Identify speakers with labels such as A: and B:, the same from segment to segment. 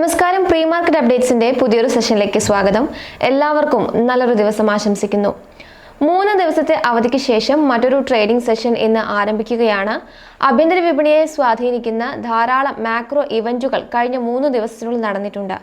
A: നമസ്കാരം, pre market അപ്ഡേറ്റ്സിന്റെ പുതിയൊരു സെഷനിലേക്ക് സ്വാഗതം. എല്ലാവർക്കും നല്ലൊരു ദിവസം ആശംസിക്കുന്നു. 3 ദിവസത്തെ അവധിക്ക് ശേഷം മറ്റൊരു ട്രേഡിംഗ് സെഷൻ ഇന്ന് ആരംഭിക്കുകയാണ്. ആഭ്യന്തര വിപണിയെ സ്വാധീനിക്കുന്ന ധാരാളം മാക്രോ ഇവന്റുകൾ കഴിഞ്ഞ 3 ദിവസത്തിനുള്ളിൽ നടന്നിട്ടുണ്ട്.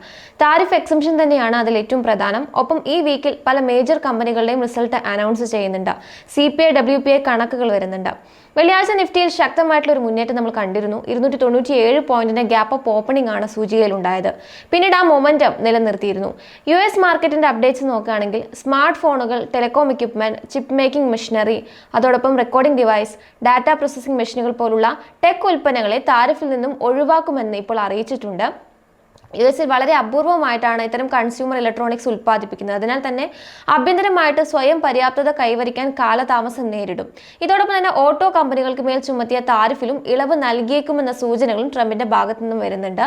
A: താരിഫ് എക്സംഷൻ തന്നെയാണ് അതിൽ ഏറ്റവും പ്രധാനം. ഒപ്പം ഈ വീക്കിൽ പല മേജർ കമ്പനികളുടെയും റിസൾട്ട് അനൗൺസ് ചെയ്യുന്നുണ്ട്. CPI WPI കണക്കുകൾ വരുന്നുണ്ട്. വെള്ളിയാഴ്ച നിഫ്റ്റിയിൽ ശക്തമായിട്ടുള്ള ഒരു മുന്നേറ്റം നമ്മൾ കണ്ടിരുന്നു. 297 പോയിന്റിന്റെ ഗ്യാപ്പ് അപ്പ് ഓപ്പണിംഗ് ആണ് സൂചികയിൽ ഉണ്ടായത്. പിന്നീട് ആ മൊമെന്റം നിലനിർത്തിയിരുന്നു. US മാർക്കറ്റിന്റെ അപ്ഡേറ്റ്സ് നോക്കുകയാണെങ്കിൽ സ്മാർട്ട് ഫോണുകൾ, telecom equipment, chip making machinery, അതോടൊപ്പം റെക്കോർഡിംഗ് ഡിവൈസ്, ഡാറ്റ പ്രോസസിംഗ് മെഷീനുകൾ പോലുള്ള ടെക് ഉൽപ്പന്നങ്ങളെ താരിഫിൽ നിന്നും ഒഴിവാക്കുമെന്ന് ഇപ്പോൾ അറിയിച്ചിട്ടുണ്ട്. US വളരെ അപൂർവമായിട്ടാണ് ഇത്തരം കൺസ്യൂമർ ഇലക്ട്രോണിക്സ് ഉൽപ്പാദിപ്പിക്കുന്നത്. അതിനാൽ തന്നെ ആഭ്യന്തരമായിട്ട് സ്വയം പര്യാപ്തത കൈവരിക്കാൻ കാലതാമസം നേരിടും. ഇതോടൊപ്പം തന്നെ ഓട്ടോ കമ്പനികൾക്ക് മേൽ ചുമത്തിയ താരിഫിലും ഇളവ് നൽകിയേക്കുമെന്ന സൂചനകളും ട്രംപിന്റെ ഭാഗത്തു നിന്നും വരുന്നുണ്ട്.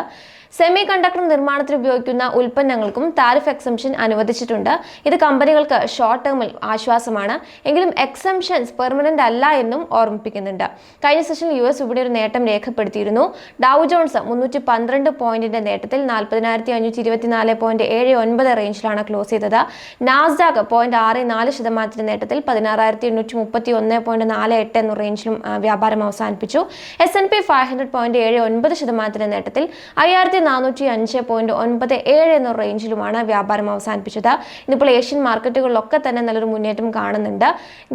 A: സെമി കണ്ടക്ടർ നിർമ്മാണത്തിൽ ഉപയോഗിക്കുന്ന ഉൽപ്പന്നങ്ങൾക്കും താരിഫ് എക്സംഷൻ അനുവദിച്ചിട്ടുണ്ട്. ഇത് കമ്പനികൾക്ക് ഷോർട്ട് ടേമിൽ ആശ്വാസമാണ്. എങ്കിലും എക്സംഷൻസ് പെർമനന്റ് അല്ല എന്നും ഓർമ്മിപ്പിക്കുന്നുണ്ട്. കഴിഞ്ഞ സെഷനിൽ US വിപണി ഒരു നേട്ടം രേഖപ്പെടുത്തിയിരുന്നു. ഡൗ ജോൺസ് 312 പോയിന്റിന്റെ നേട്ടത്തിൽ 40,524.79 റേഞ്ചിലാണ് ക്ലോസ് ചെയ്തത്. നാസ്ഡാക്ക് 0.64% നേട്ടത്തിൽ 16,831.48 എന്ന റേഞ്ചിലും വ്യാപാരം അവസാനിപ്പിച്ചു. S&P 500 0.79% നേട്ടത്തിൽ 5,405.97 എന്ന റേഞ്ചിലുമാണ് വ്യാപാരം അവസാനിപ്പിച്ചത്. ഇന്നിപ്പോൾ ഏഷ്യൻ മാർക്കറ്റുകളിലൊക്കെ തന്നെ നല്ലൊരു മുന്നേറ്റം കാണുന്നുണ്ട്.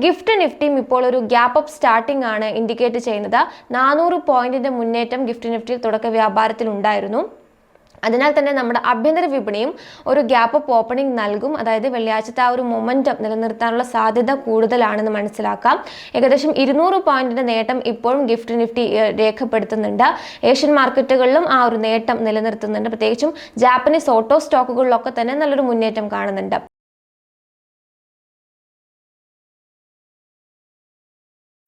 A: ഗിഫ്റ്റ് നിഫ്റ്റിയും ഇപ്പോൾ ഒരു ഗ്യാപ്പ് അപ്പ് സ്റ്റാർട്ടിംഗ് ആണ് ഇൻഡിക്കേറ്റ് ചെയ്യുന്നത്. 400 പോയിന്റിന്റെ മുന്നേറ്റം ഗിഫ്റ്റ് നിഫ്റ്റിയിൽ തുടക്ക വ്യാപാരത്തിൽ ഉണ്ടായിരുന്നു. അതിനാൽ തന്നെ നമ്മുടെ ആഭ്യന്തര വിപണിയും ഒരു ഗ്യാപ്പ് അപ്പ് ഓപ്പണിംഗ് നൽകും. അതായത് വെള്ളിയാഴ്ചത്തെ ആ ഒരു മൊമെന്റം നിലനിർത്താനുള്ള സാധ്യത കൂടുതലാണെന്ന് മനസ്സിലാക്കാം. ഏകദേശം 200 പോയിന്റിന്റെ നേട്ടം ഇപ്പോഴും ഗിഫ്റ്റ് നിഫ്റ്റി രേഖപ്പെടുത്തുന്നുണ്ട്. ഏഷ്യൻ മാർക്കറ്റുകളിലും ആ ഒരു നേട്ടം നിലനിർത്തുന്നുണ്ട്. പ്രത്യേകിച്ചും ജാപ്പനീസ് ഓട്ടോ സ്റ്റോക്കുകളിലൊക്കെ തന്നെ നല്ലൊരു മുന്നേറ്റം കാണുന്നുണ്ട്.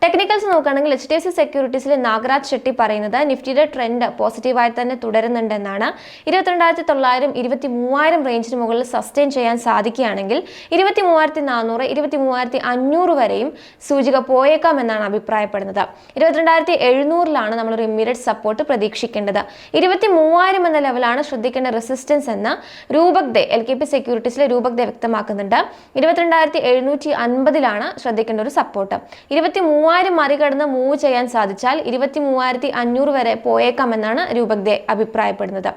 A: ടെക്നിക്കൽസ് നോക്കുകയാണെങ്കിൽ HDFC സെക്യൂരിറ്റീസിലെ നാഗരാജ് ഷെട്ടി പറയുന്നത് നിഫ്റ്റിയുടെ ട്രെൻഡ് പോസിറ്റീവായി തന്നെ തുടരുന്നുണ്ടെന്നാണ്. 22,900 23,000 റേഞ്ചിന് മുകളിൽ സസ്റ്റെയിൻ ചെയ്യാൻ സാധിക്കുകയാണെങ്കിൽ 23,400 23,500 വരെയും സൂചിക പോയേക്കാമെന്നാണ് അഭിപ്രായപ്പെടുന്നത്. 22,700 നമ്മളൊരു ഇമ്മീഡിയറ്റ് സപ്പോർട്ട് പ്രതീക്ഷിക്കേണ്ടത്. 23,000 എന്ന ലെവലാണ് ശ്രദ്ധിക്കേണ്ട റെസിസ്റ്റൻസ് എന്ന് രൂപക്ദേ LKP സെക്യൂരിറ്റീസിലെ രൂപക്ദേ വ്യക്തമാക്കുന്നുണ്ട്. 22,750 ശ്രദ്ധിക്കേണ്ട ഒരു സപ്പോർട്ട്. 23,000 മറികടന്ന് മൂവ് ചെയ്യാൻ സാധിച്ചാൽ 23,500 വരെ പോയേക്കാമെന്നാണ് രൂപക്ദേ അഭിപ്രായപ്പെടുന്നത്.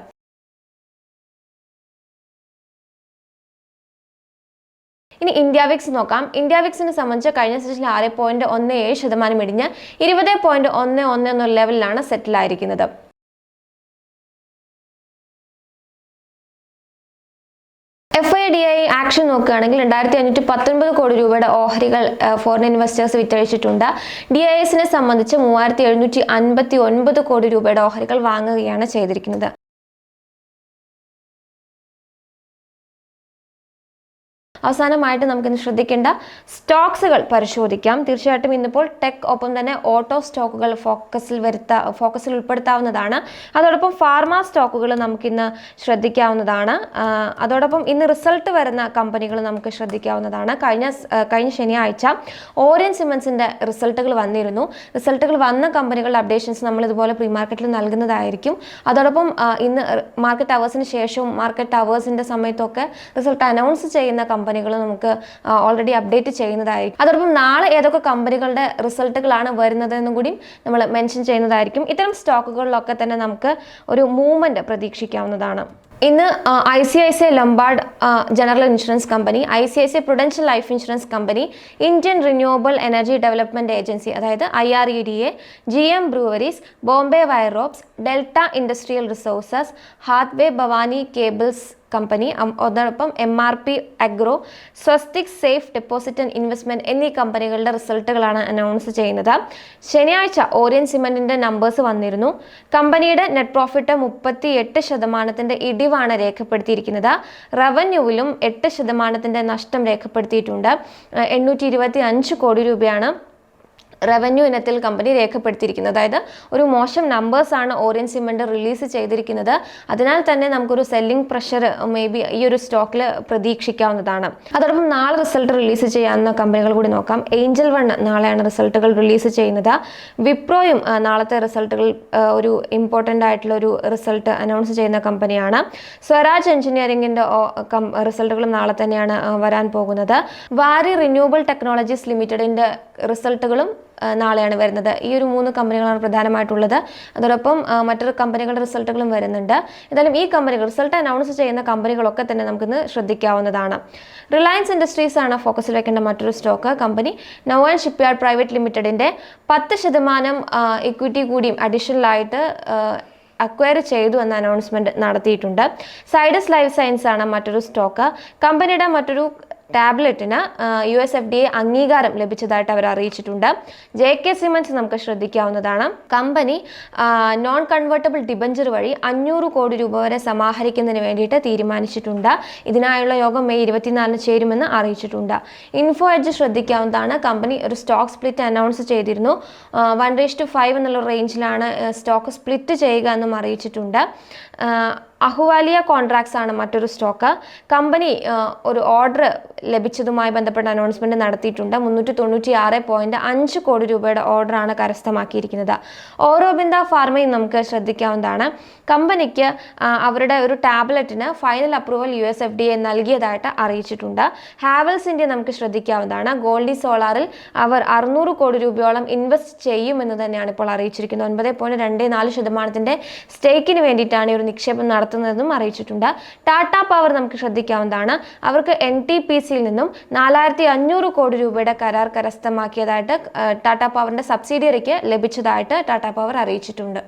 A: ഇനി ഇന്ത്യ വിക്സ് നോക്കാം. ഇന്ത്യ വിക്സിനെ സംബന്ധിച്ച് കഴിഞ്ഞ സെഷനിൽ 6.17% ഇടിഞ്ഞ് 20.11 എന്ന ലെവലിലാണ് സെറ്റിലായിരിക്കുന്നത്. FIDI ആക്ഷൻ നോക്കുകയാണെങ്കിൽ 2,519 കോടി രൂപയുടെ ഓഹരികൾ ഫോറിൻ ഇൻവെസ്റ്റേഴ്സ് വിറ്റഴിച്ചിട്ടുണ്ട്. DISനെ സംബന്ധിച്ച് 3,759 കോടി രൂപയുടെ ഓഹരികൾ വാങ്ങുകയാണ് ചെയ്തിരിക്കുന്നത്. അവസാനമായിട്ട് നമുക്കിന്ന് ശ്രദ്ധിക്കേണ്ട സ്റ്റോക്സുകൾ പരിശോധിക്കാം. തീർച്ചയായിട്ടും ഇന്നിപ്പോൾ ടെക് ഒപ്പം തന്നെ ഓട്ടോ സ്റ്റോക്കുകൾ ഫോക്കസിൽ ഉൾപ്പെടുത്താവുന്നതാണ്. അതോടൊപ്പം ഫാർമ സ്റ്റോക്കുകൾ നമുക്കിന്ന് ശ്രദ്ധിക്കാവുന്നതാണ്. അതോടൊപ്പം ഇന്ന് റിസൾട്ട് വരുന്ന കമ്പനികൾ നമുക്ക് ശ്രദ്ധിക്കാവുന്നതാണ്. കഴിഞ്ഞ ശനിയാഴ്ച ഓറിയൻ സിമൻസിന്റെ റിസൾട്ടുകൾ വന്നിരുന്നു. റിസൾട്ടുകൾ വന്ന കമ്പനികളുടെ അപ്ഡേഷൻസ് നമ്മൾ ഇതുപോലെ പ്രീ മാർക്കറ്റിൽ നൽകുന്നതായിരിക്കും. അതോടൊപ്പം ഇന്ന് മാർക്കറ്റ് അവേഴ്സിന് ശേഷവും മാർക്കറ്റ് അവേഴ്സിന്റെ സമയത്തൊക്കെ റിസൾട്ട് അനൗൺസ് ചെയ്യുന്ന കമ്പനികൾ നമുക്ക് ഓൾറെഡി അപ്ഡേറ്റ് ചെയ്യുന്നതായിരിക്കും. അതോടൊപ്പം നാളെ ഏതൊക്കെ കമ്പനികളുടെ റിസൾട്ടുകളാണ് വരുന്നതെന്നും കൂടി നമ്മൾ മെൻഷൻ ചെയ്യുന്നതായിരിക്കും. ഇത്തരം സ്റ്റോക്കുകളിലൊക്കെ തന്നെ നമുക്ക് ഒരു മൂവ്മെന്റ് പ്രതീക്ഷിക്കാവുന്നതാണ്. ഇന്ന് ICICI Lombard general insurance company, ICICI Prudential life insurance company, Indian renewable energy development agency അതായത് IREDA, GM breweries, Bombay wire ropes, delta industrial resources, Hathway Bhavani cables company, അതോടൊപ്പം MRP agro, Swastik safe deposit and investment എന്നീ കമ്പനികളുടെ റിസൾട്ടുകളാണ് announce ചെയ്യുന്നത്. ശനിയാഴ്ച Orion സിമന്റിന്റെ numbers വന്നിരുന്നു. കമ്പനിയുടെ net profit 38% ഇടിവാണ് രേഖപ്പെടുത്തിയിരിക്കുന്നത്. റവന്യൂവിലും 8% നഷ്ടം രേഖപ്പെടുത്തിയിട്ടുണ്ട്. 825 കോടി രൂപയാണ് റവന്യൂ ഇനത്തിൽ കമ്പനി രേഖപ്പെടുത്തിയിരിക്കുന്നത്. അതായത് ഒരു മോശം നമ്പേഴ്സാണ് ഓറിയന്റ് സിമന്റ് റിലീസ് ചെയ്തിരിക്കുന്നത്. അതിനാൽ തന്നെ നമുക്കൊരു സെല്ലിംഗ് പ്രഷർ മേ ബി ഈ ഒരു സ്റ്റോക്കിൽ പ്രതീക്ഷിക്കാവുന്നതാണ്. അതോടൊപ്പം നാളെ റിസൾട്ട് റിലീസ് ചെയ്യാവുന്ന കമ്പനികൾ കൂടി നോക്കാം. ഏഞ്ചൽ വൺ നാളെയാണ് റിസൾട്ടുകൾ റിലീസ് ചെയ്യുന്നത്. വിപ്രോയും നാളത്തെ റിസൾട്ടുകൾ ഒരു ഇമ്പോർട്ടൻ്റ് ആയിട്ടുള്ള ഒരു റിസൾട്ട് അനൗൺസ് ചെയ്യുന്ന കമ്പനിയാണ്. സ്വരാജ് എഞ്ചിനീയറിംഗിൻ്റെ റിസൾട്ടുകളും നാളെ തന്നെയാണ് വരാൻ പോകുന്നത്. വാരി റിന്യൂവബിൾ ടെക്നോളജീസ് ലിമിറ്റഡിൻ്റെ റിസൾട്ടുകളും നാളെയാണ് വരുന്നത്. ഈ ഒരു 3 കമ്പനികളാണ് പ്രധാനമായിട്ടുള്ളത്. അതോടൊപ്പം മറ്റൊരു കമ്പനികളുടെ റിസൾട്ടുകളും വരുന്നുണ്ട്. എന്തായാലും ഈ കമ്പനികൾ റിസൾട്ട് അനൗൺസ് ചെയ്യുന്ന കമ്പനികളൊക്കെ തന്നെ നമുക്കിന്ന് ശ്രദ്ധിക്കാവുന്നതാണ്. റിലയൻസ് ഇൻഡസ്ട്രീസ് ആണ് ഫോക്കസിൽ വെക്കേണ്ട മറ്റൊരു സ്റ്റോക്ക്. കമ്പനി നവോൻ ഷിപ്പ്യാർഡ് പ്രൈവറ്റ് ലിമിറ്റഡിൻ്റെ 10% ഇക്വിറ്റി കൂടിയും അഡീഷണലായിട്ട് അക്വയർ ചെയ്തു എന്ന അനൗൺസ്മെൻറ്റ് നടത്തിയിട്ടുണ്ട്. സൈഡസ് ലൈഫ് സയൻസ് ആണ് മറ്റൊരു സ്റ്റോക്ക്. കമ്പനിയുടെ മറ്റൊരു ടാബ്ലറ്റിന് US FDA അംഗീകാരം ലഭിച്ചതായിട്ട് അവർ അറിയിച്ചിട്ടുണ്ട്. JK സിമൻസ് നമുക്ക് ശ്രദ്ധിക്കാവുന്നതാണ്. കമ്പനി നോൺ കൺവേർട്ടബിൾ ഡിബഞ്ചർ വഴി 500 കോടി രൂപ വരെ സമാഹരിക്കുന്നതിന് വേണ്ടിയിട്ട് തീരുമാനിച്ചിട്ടുണ്ട്. ഇതിനായുള്ള യോഗം മെയ് 24 ചേരുമെന്ന് അറിയിച്ചിട്ടുണ്ട്. ഇൻഫോ എഡ്ജ് ശ്രദ്ധിക്കാവുന്നതാണ്. കമ്പനി ഒരു സ്റ്റോക്ക് സ്പ്ലിറ്റ് അനൗൺസ് ചെയ്തിരുന്നു. 1:5 എന്നുള്ള റേഞ്ചിലാണ് സ്റ്റോക്ക് സ്പ്ലിറ്റ് ചെയ്യുക എന്നും അറിയിച്ചിട്ടുണ്ട്. അഹുവാലിയ കോൺട്രാക്ട്സ് ആണ് മറ്റൊരു സ്റ്റോക്ക്. കമ്പനി ഒരു ഓർഡർ ലഭിച്ചതുമായി ബന്ധപ്പെട്ട അനൗൺസ്മെന്റ് നടത്തിയിട്ടുണ്ട്. 396.5 കോടി രൂപയുടെ ഓർഡറാണ് കരസ്ഥമാക്കിയിരിക്കുന്നത്. ഓറോബിന്ദ ഫാർമയും നമുക്ക് ശ്രദ്ധിക്കാവുന്നതാണ്. കമ്പനിക്ക് അവരുടെ ഒരു ടാബ്ലറ്റിന് ഫൈനൽ അപ്രൂവൽ US FDA നൽകിയതായിട്ട് അറിയിച്ചിട്ടുണ്ട്. ഹാവൽസ് ഇന്ത്യ നമുക്ക് ശ്രദ്ധിക്കാവുന്നതാണ്. ഗോൾഡി സോളാറിൽ അവർ 600 കോടി രൂപയോളം ഇൻവെസ്റ്റ് ചെയ്യുമെന്ന് തന്നെയാണ് ഇപ്പോൾ അറിയിച്ചിരിക്കുന്നത്. 9.24% സ്റ്റേക്കിന് വേണ്ടിയിട്ടാണ് ഈ ഒരു നിക്ഷേപം നടത്തുന്നതെന്നും അറിയിച്ചിട്ടുണ്ട്. ടാറ്റ പവർ നമുക്ക് ശ്രദ്ധിക്കാവുന്നതാണ്. അവർക്ക് NTPCയിൽ നിന്നും 4500 കോടി രൂപയുടെ കരാർ കരസ്ഥമാക്കിയതായിട്ട് ടാറ്റ പവറിന്റെ സബ്സിഡിയറിക്ക് ലഭിച്ചതായിട്ട് ടാറ്റ പവർ അറിയിച്ചിട്ടുണ്ട്.